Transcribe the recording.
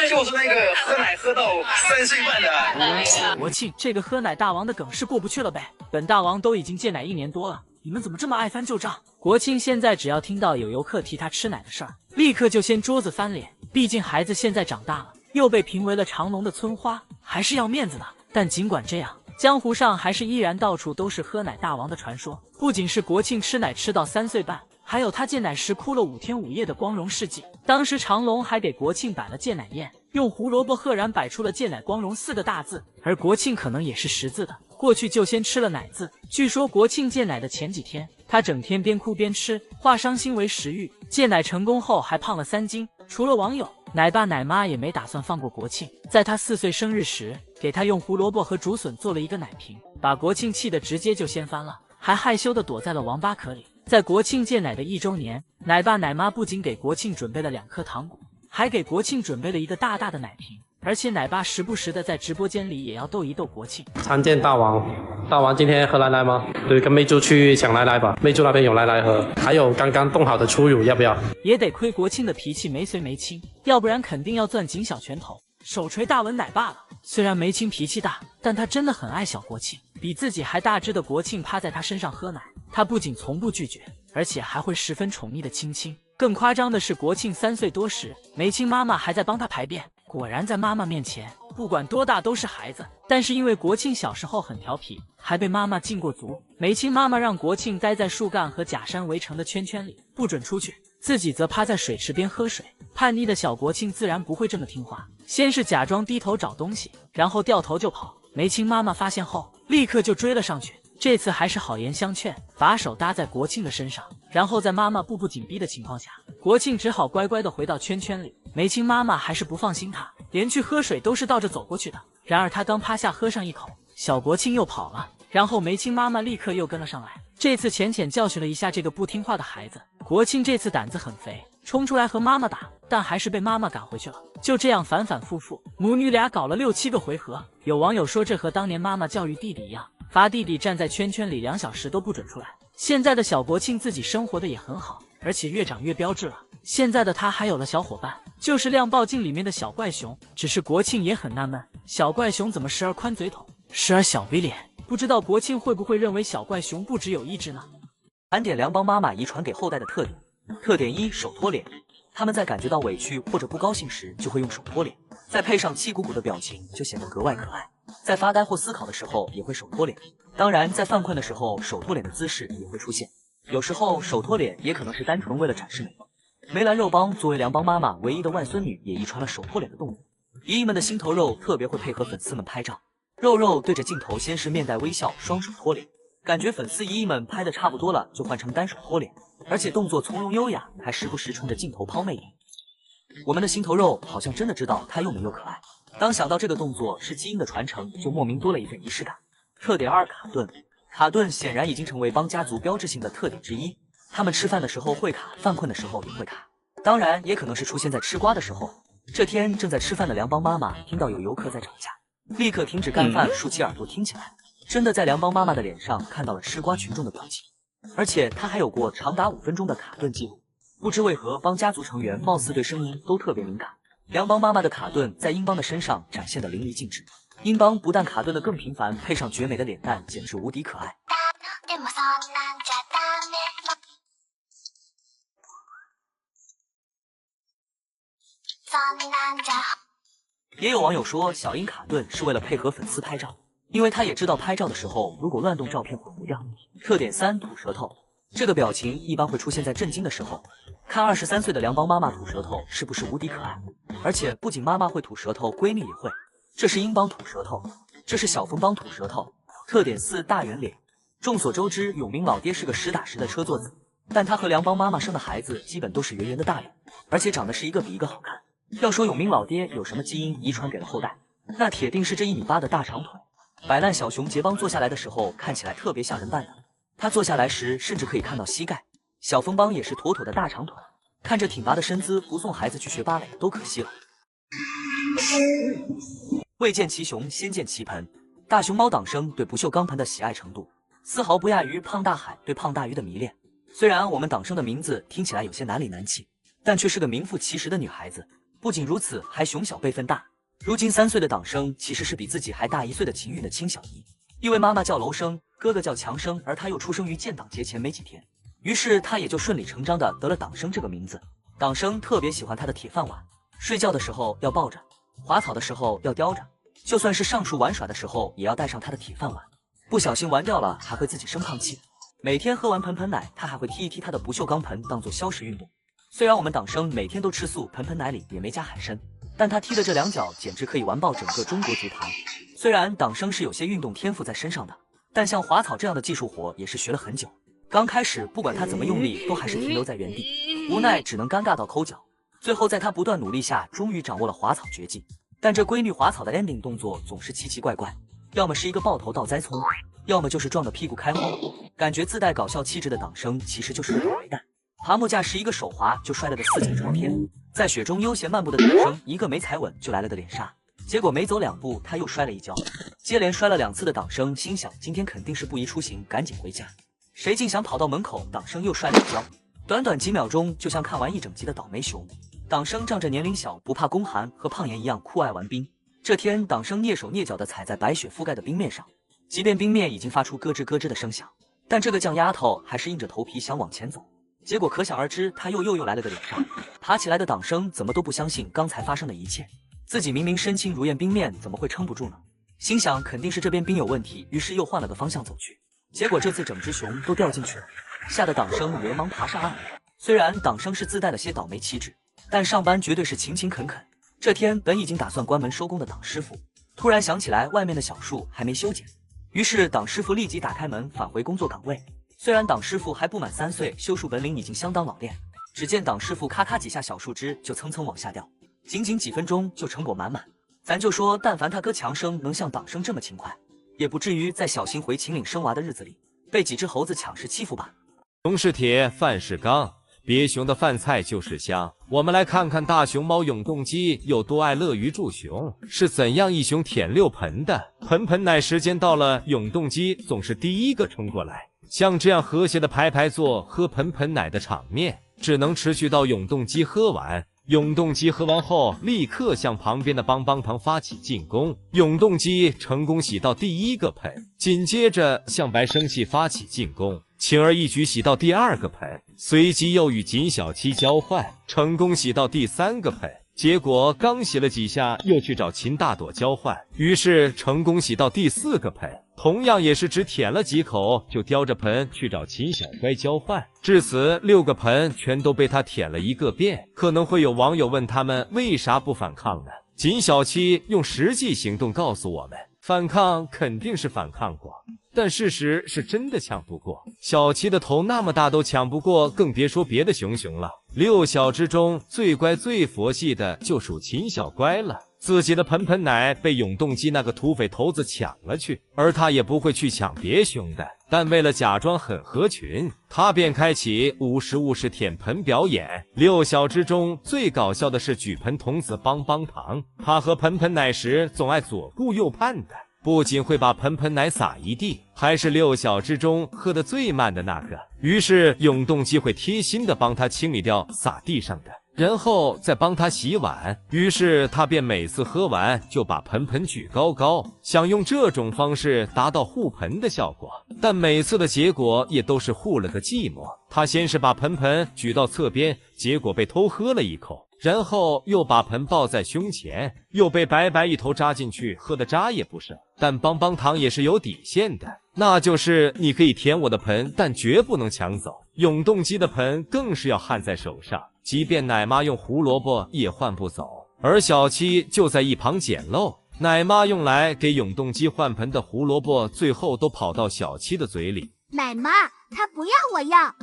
就是那个喝奶喝到3岁半的。国庆这个喝奶大王的梗是过不去了呗？本大王都已经戒奶1年多了，你们怎么这么爱翻旧账？国庆现在只要听到有游客提他吃奶的事儿，立刻就掀桌子翻脸。毕竟孩子现在长大了，又被评为了长隆的村花，还是要面子的。但尽管这样，江湖上还是依然到处都是喝奶大王的传说。不仅是国庆吃奶吃到3岁半，还有他戒奶时哭了5天5夜的光荣事迹。当时长隆还给国庆摆了戒奶宴，用胡萝卜赫然摆出了戒奶光荣4个大字，而国庆可能也是识字的，过去就先吃了奶字。据说国庆戒奶的前几天，他整天边哭边吃，化伤心为食欲。戒奶成功后还胖了3斤。除了网友，奶爸奶妈也没打算放过国庆，在他4岁生日时，给他用胡萝卜和竹笋做了一个奶瓶，把国庆气得直接就掀翻了，还害羞地躲在了王八壳里。在国庆戒奶的1周年，奶爸奶妈不仅给国庆准备了2颗糖果，还给国庆准备了一个大大的奶瓶。而且奶爸时不时的在直播间里也要逗一逗国庆。参见大王，大王今天喝奶奶吗？对，跟妹猪去抢奶奶吧，妹猪那边有奶奶喝，还有刚刚冻好的初乳，要不要？也得亏国庆的脾气没随没亲，要不然肯定要攥紧小拳头，手捶大文奶爸了。虽然梅青脾气大，但他真的很爱小国庆。比自己还大只的国庆趴在他身上喝奶，他不仅从不拒绝，而且还会十分宠溺的亲亲。更夸张的是，国庆3岁多时，梅青妈妈还在帮他排便。果然在妈妈面前，不管多大都是孩子。但是因为国庆小时候很调皮，还被妈妈禁过足，梅青妈妈让国庆待在树干和假山围成的圈圈里，不准出去，自己则趴在水池边喝水。叛逆的小国庆自然不会这么听话，先是假装低头找东西，然后掉头就跑。梅青妈妈发现后，立刻就追了上去。这次还是好言相劝，把手搭在国庆的身上，然后在妈妈步步紧逼的情况下，国庆只好乖乖地回到圈圈里。梅青妈妈还是不放心他，连去喝水都是倒着走过去的。然而他刚趴下喝上一口，小国庆又跑了，然后梅青妈妈立刻又跟了上来。这次浅浅教训了一下这个不听话的孩子，国庆这次胆子很肥，冲出来和妈妈打，但还是被妈妈赶回去了。就这样反反复复，母女俩搞了6、7个回合。有网友说这和当年妈妈教育弟弟一样，罚弟弟站在圈圈里2小时都不准出来。现在的小国庆自己生活的也很好，而且越长越标致了。现在的他还有了小伙伴，就是亮爆镜里面的小怪熊。只是国庆也很纳闷，小怪熊怎么时而宽嘴筒，时而小逼脸？不知道国庆会不会认为小怪熊不只有1只呢？盘点梁帮妈妈遗传给后代的特点。特点1：手托脸。他们在感觉到委屈或者不高兴时，就会用手托脸，再配上气鼓鼓的表情，就显得格外可爱。在发呆或思考的时候，也会手托脸。当然，在犯困的时候，手托脸的姿势也会出现。有时候，手托脸也可能是单纯为了展示美。梅兰肉帮作为梁帮妈妈唯一的外孙女，也遗传了手托脸的动作。姨姨们的心头肉特别会配合粉丝们拍照，肉肉对着镜头先是面带微笑，双手托脸，感觉粉丝姨姨们拍的差不多了，就换成单手托脸，而且动作从容优雅，还时不时冲着镜头抛媚眼。我们的心头肉好像真的知道它又美又可爱。当想到这个动作是基因的传承，就莫名多了一份仪式感。特点2：卡顿。卡顿显然已经成为帮家族标志性的特点之一。他们吃饭的时候会卡，犯困的时候也会卡，当然也可能是出现在吃瓜的时候。这天正在吃饭的梁帮妈妈听到有游客在吵架，立刻停止干饭，竖起耳朵听起来。真的在梁帮妈妈的脸上看到了吃瓜群众的表情，而且她还有过长达5分钟的卡顿记录。不知为何，帮家族成员貌似对声音都特别敏感。梁帮妈妈的卡顿在英邦的身上展现的淋漓尽致。英邦不但卡顿的更频繁，配上绝美的脸蛋，简直无敌可爱。也有网友说，小英卡顿是为了配合粉丝拍照，因为他也知道拍照的时候如果乱动照片会糊掉。特点3：吐舌头。这个表情一般会出现在震惊的时候。看23岁的梁帮妈妈吐舌头是不是无敌可爱？而且不仅妈妈会吐舌头，闺蜜也会。这是英帮吐舌头，这是小峰帮吐舌头。特点4：大圆脸。众所周知，永明老爹是个实打实的车座子，但他和梁帮妈妈生的孩子基本都是圆圆的大脸，而且长得是一个比一个好看。要说永明老爹有什么基因遗传给了后代，那铁定是这1.8米的大长腿。摆烂小熊杰邦坐下来的时候看起来特别吓人扮的，他坐下来时甚至可以看到膝盖。小峰帮也是妥妥的大长腿，看着挺拔的身姿，不送孩子去学芭蕾都可惜了。未见其熊，先见其盆。大熊猫党生对不锈钢盆的喜爱程度，丝毫不亚于胖大海对胖大鱼的迷恋。虽然我们党生的名字听起来有些难里难气，但却是个名副其实的女孩子。不仅如此，还熊小辈分大。如今3岁的党生其实是比自己还大1岁的秦韵的亲小姨，因为妈妈叫娄生，哥哥叫强生，而他又出生于建党节前没几天，于是他也就顺理成章的得了党生这个名字。党生特别喜欢他的铁饭碗，睡觉的时候要抱着，滑草的时候要叼着，就算是上树玩耍的时候也要带上他的铁饭碗，不小心玩掉了还会自己生炕气。每天喝完盆盆奶，他还会踢一踢他的不锈钢盆当做消食运动。虽然我们党生每天都吃素，盆盆奶里也没加海参，但他踢的这2脚简直可以完爆整个中国足坛。虽然党生是有些运动天赋在身上的，但像滑草这样的技术活也是学了很久。刚开始不管他怎么用力，都还是停留在原地，无奈只能尴尬到抠脚。最后在他不断努力下，终于掌握了滑草绝技。但这闺女滑草的 ending 动作总是奇奇怪怪，要么是一个抱头倒栽葱，要么就是撞得屁股开花，感觉自带搞笑气质的党生其实就是个倒霉蛋。爬木架时一个手滑就摔了个4脚朝天，在雪中悠闲漫步的党生一个没踩稳就来了个脸煞，结果没走2步他又摔了一跤，接连摔了2次的党生心想今天肯定是不宜出行，赶紧回家。谁竟想跑到门口，党生又摔了一跤，短短几秒钟就像看完1整集的倒霉熊。党生仗着年龄小不怕宫寒，和胖爷一样酷爱玩冰。这天党生蹑手蹑脚地踩在白雪覆盖的冰面上，即便冰面已经发出咯吱咯吱的声响，但这个犟丫头还是硬着头皮想往前走，结果可想而知，他又来了个脸上。爬起来的党生怎么都不相信刚才发生的一切，自己明明身轻如燕，冰面怎么会撑不住呢？心想肯定是这边冰有问题，于是又换了个方向走去，结果这次整只熊都掉进去了，吓得党生连忙爬上岸。虽然党生是自带了些倒霉气质，但上班绝对是勤勤恳恳。这天本已经打算关门收工的党师傅，突然想起来外面的小树还没修剪，于是党师傅立即打开门返回工作岗位。虽然党师傅还不满3岁，修树本领已经相当老练，只见党师傅咔咔几下小树枝就蹭蹭往下掉，仅仅几分钟就成果满满。咱就说但凡他哥强生能像党生这么勤快，也不至于在小新回秦岭生娃的日子里被几只猴子抢食欺负吧。熊是铁，饭是钢，别熊的饭菜就是香。我们来看看大熊猫永动机有多爱乐于助熊，是怎样一熊舔6盆的。盆盆奶时间到了，永动机总是第一个冲过来。像这样和谐的排排坐喝盆盆奶的场面，只能持续到永动机喝完。永动机喝完后，立刻向旁边的帮帮糖发起进攻。永动机成功洗到第1个盆，紧接着向白生气发起进攻，轻而易举洗到第2个盆，随即又与锦小七交换，成功洗到第3个盆。结果刚洗了几下，又去找秦大朵交换，于是成功洗到第4个盆。同样也是只舔了几口，就叼着盆去找秦小乖交换。至此6个盆全都被他舔了一个遍。可能会有网友问他们为啥不反抗呢？锦小七用实际行动告诉我们，反抗肯定是反抗过，但事实是真的抢不过。小七的头那么大都抢不过，更别说别的熊了。6小之中最乖最佛系的就属秦小乖了。自己的盆盆奶被永动机那个土匪头子抢了去，而他也不会去抢别熊的，但为了假装很合群，他便开启50-50舔盆表演。6小之中最搞笑的是举盆童子帮帮糖，他喝盆盆奶时总爱左顾右盼的，不仅会把盆盆奶洒一地，还是6小之中喝得最慢的那个。于是永动机会贴心的帮他清理掉洒地上的，然后再帮他洗碗。于是他便每次喝完就把盆盆举高高，想用这种方式达到护盆的效果，但每次的结果也都是护了个寂寞。他先是把盆盆举到侧边，结果被偷喝了一口，然后又把盆抱在胸前，又被白白一头扎进去，喝的渣也不剩。但帮帮糖也是有底线的，那就是你可以舔我的盆，但绝不能抢走。永动机的盆更是要焊在手上，即便奶妈用胡萝卜也换不走。而小七就在一旁捡漏，奶妈用来给永动机换盆的胡萝卜最后都跑到小七的嘴里。奶妈，他不要我要。